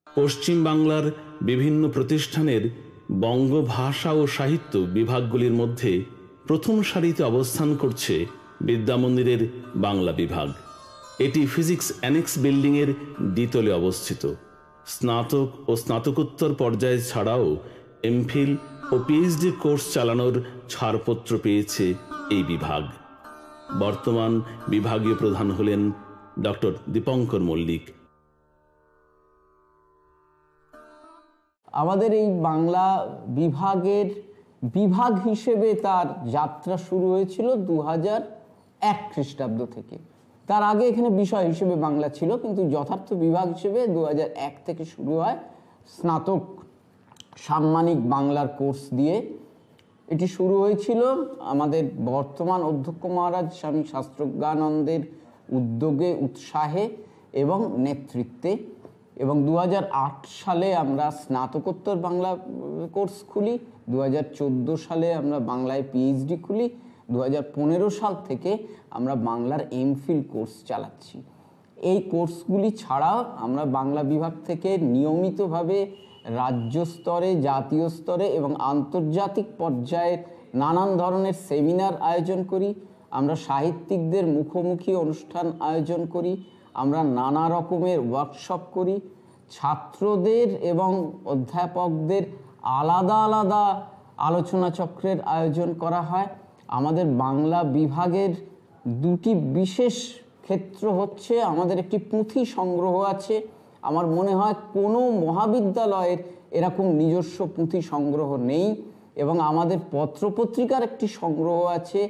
পশ্চিম বাংলার বিভিন্ন প্রতিষ্ঠানের বঙ্গভাষা ও সাহিত্য বিভাগগুলির মধ্যে প্রথম সারিতে অবস্থান করছে বিদ্যামন্দিরের বাংলা বিভাগ। এটি ফিজিক্স অ্যানেক্স বিল্ডিংয়ের দ্বিতলে অবস্থিত। স্নাতক ও স্নাতকোত্তর পর্যায়ে ছাড়াও এমফিল ও পিএইচডি কোর্স চালানোর ছাড়পত্র পেয়েছে এই বিভাগ। বর্তমান বিভাগীয় প্রধান হলেন ডক্টর দীপঙ্কর মল্লিক। আমাদের এই বাংলা বিভাগের বিভাগ হিসেবে তার যাত্রা শুরু হয়েছিল 2001 খ্রিস্টাব্দ থেকে। তার আগে এখানে বিষয় হিসেবে বাংলা ছিল, কিন্তু যথার্থ বিভাগ হিসেবে 2001 থেকে শুরু হয় স্নাতক সাম্মানিক বাংলার কোর্স দিয়ে। এটি শুরু হয়েছিল আমাদের বর্তমান অধ্যক্ষ মহারাজ স্বামী শাস্ত্রজ্ঞানন্দের উদ্যোগে, উৎসাহে এবং নেতৃত্বে। এবং 2008 সালে আমরা স্নাতকোত্তর বাংলা কোর্স খুলি, 2014 সালে আমরা বাংলায় পিএইচডি খুলি, 2015 সাল থেকে আমরা বাংলার এমফিল কোর্স চালাচ্ছি। এই কোর্সগুলি ছাড়াও আমরা বাংলা বিভাগ থেকে নিয়মিতভাবে রাজ্য স্তরে, জাতীয় স্তরে এবং আন্তর্জাতিক পর্যায়ে নানান ধরনের সেমিনার আয়োজন করি। আমরা সাহিত্যিকদের মুখোমুখি অনুষ্ঠান আয়োজন করি। আমরা নানা রকমের ওয়ার্কশপ করি। ছাত্রদের এবং অধ্যাপকদের আলাদা আলাদা আলোচনা চক্রের আয়োজন করা হয়। আমাদের বাংলা বিভাগের দুটি বিশেষ ক্ষেত্র হচ্ছে, আমাদের একটি পুঁথি সংগ্রহ আছে। আমার মনে হয় কোনো মহাবিদ্যালয়ের এরকম নিজস্ব পুঁথি সংগ্রহ নেই। এবং আমাদের পত্রপত্রিকার একটি সংগ্রহ আছে,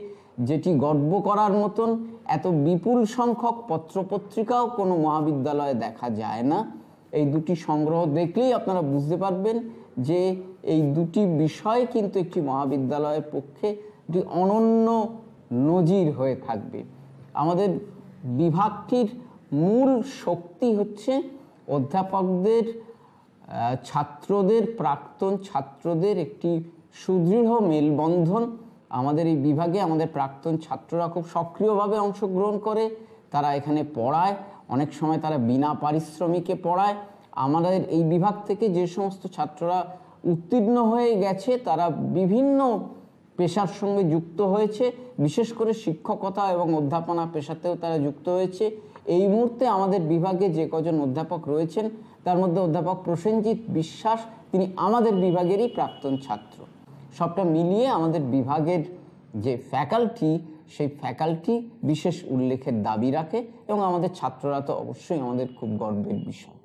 যেটি গর্ব করার মতন। এত বিপুল সংখ্যক পত্রপত্রিকাও কোনো মহাবিদ্যালয়ে দেখা যায় না। এই দুটি সংগ্রহ দেখলেই আপনারা বুঝতে পারবেন যে এই দুটি বিষয় কিন্তু একটি মহাবিদ্যালয়ের পক্ষে একটি অনন্য নজির হয়ে থাকবে। আমাদের বিভাগটির মূল শক্তি হচ্ছে অধ্যাপকদের, ছাত্রদের, প্রাক্তন ছাত্রদের একটি সুদৃঢ় মেলবন্ধন। আমাদের এই বিভাগে আমাদের প্রাক্তন ছাত্ররা খুব সক্রিয়ভাবে অংশগ্রহণ করে। তারা এখানে পড়ায়, অনেক সময় তারা বিনা পারিশ্রমিকে পড়ায়। আমাদের এই বিভাগ থেকে যে সমস্ত ছাত্ররা উত্তীর্ণ হয়ে গেছে তারা বিভিন্ন পেশার সঙ্গে যুক্ত হয়েছে, বিশেষ করে শিক্ষকতা এবং অধ্যাপনা পেশাতেও তারা যুক্ত হয়েছে। এই মুহূর্তে আমাদের বিভাগে যে কজন অধ্যাপক রয়েছেন তার মধ্যে অধ্যাপক প্রসেনজিৎ বিশ্বাস, তিনি আমাদের বিভাগেরই প্রাক্তন ছাত্র। সবটা মিলিয়ে আমাদের বিভাগের যে ফ্যাকাল্টি, সেই ফ্যাকাল্টি বিশেষ উল্লেখের দাবি রাখে এবং আমাদের ছাত্ররা তো অবশ্যই আমাদের খুব গর্বের বিষয়।